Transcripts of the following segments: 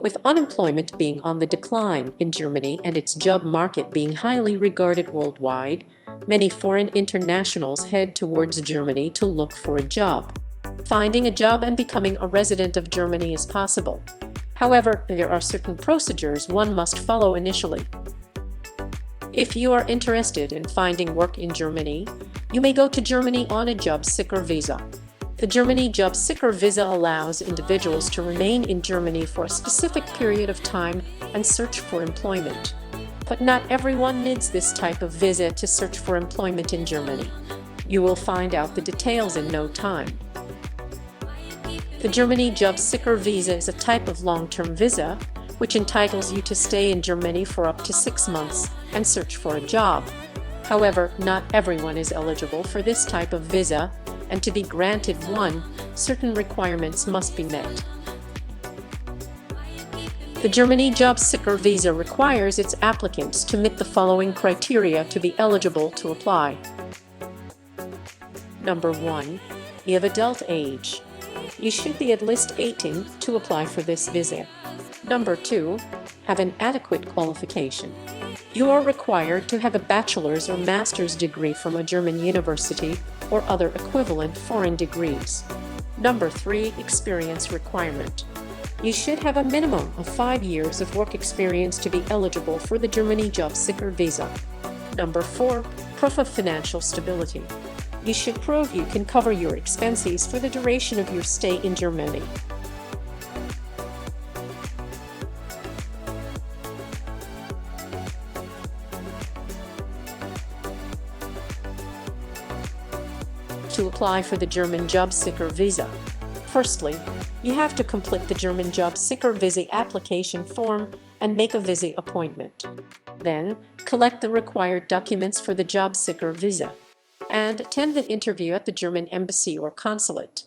With unemployment being on the decline in Germany and its job market being highly regarded worldwide, many foreign internationals head towards Germany to look for a job. Finding a job and becoming a resident of Germany is possible. However, there are certain procedures one must follow initially. If you are interested in finding work in Germany, you may go to Germany on a job seeker visa. The Germany job seeker visa allows individuals to remain in Germany for a specific period of time and search for employment. But not everyone needs this type of visa to search for employment in Germany. You will find out the details in no time. The Germany job seeker visa is a type of long-term visa which entitles you to stay in Germany for up to 6 months and search for a job. However, not everyone is eligible for this type of visa, and to be granted one, certain requirements must be met. The Germany job seeker visa requires its applicants to meet the following criteria to be eligible to apply. Number 1. You have adult age. You should be at least 18 to apply for this visa. Number 2. Have an adequate qualification. You are required to have a bachelor's or master's degree from a German university or other equivalent foreign degrees. Number 3. Experience requirement. You should have a minimum of 5 years of work experience to be eligible for the Germany job seeker visa. Number 4. Proof of financial stability. You should prove you can cover your expenses for the duration of your stay in Germany. To apply for the German job seeker visa. Firstly, you have to complete the German job seeker visa application form and make a visa appointment. Then, collect the required documents for the job seeker visa and attend the interview at the German embassy or consulate.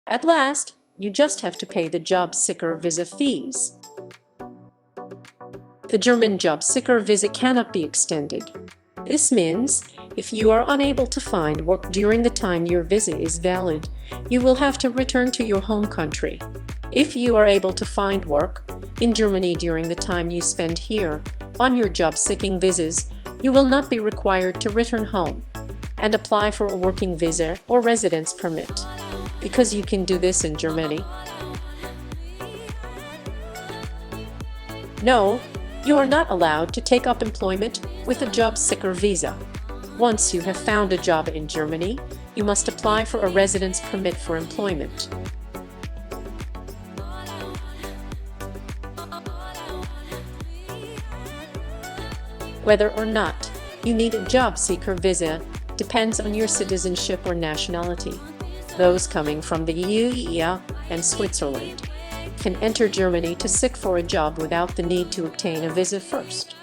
At last, you just have to pay the job seeker visa fees. The German job seeker visa cannot be extended. This means, if you are unable to find work during the time your visa is valid, you will have to return to your home country. If you are able to find work in Germany during the time you spend here on your job-seeking visas, you will not be required to return home and apply for a working visa or residence permit, because you can do this in Germany. No, you are not allowed to take up employment with a job seeker visa. Once you have found a job in Germany, you must apply for a residence permit for employment. Whether or not you need a job seeker visa depends on your citizenship or nationality. Those coming from the EU and Switzerland can enter Germany to seek for a job without the need to obtain a visa first.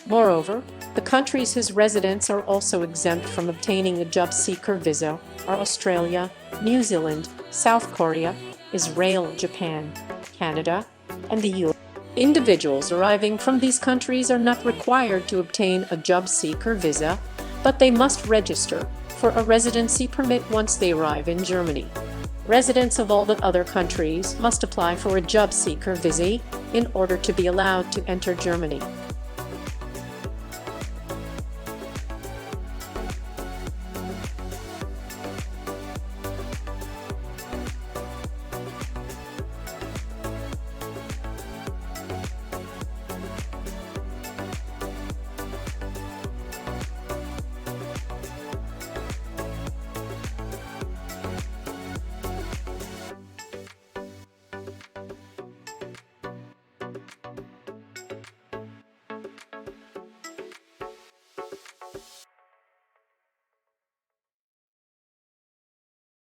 Moreover, the countries whose residents are also exempt from obtaining a job seeker visa are Australia, New Zealand, South Korea, Israel, Japan, Canada, and the US. Individuals arriving from these countries are not required to obtain a job seeker visa, but they must register for a residency permit once they arrive in Germany. Residents of all the other countries must apply for a job seeker visa in order to be allowed to enter Germany.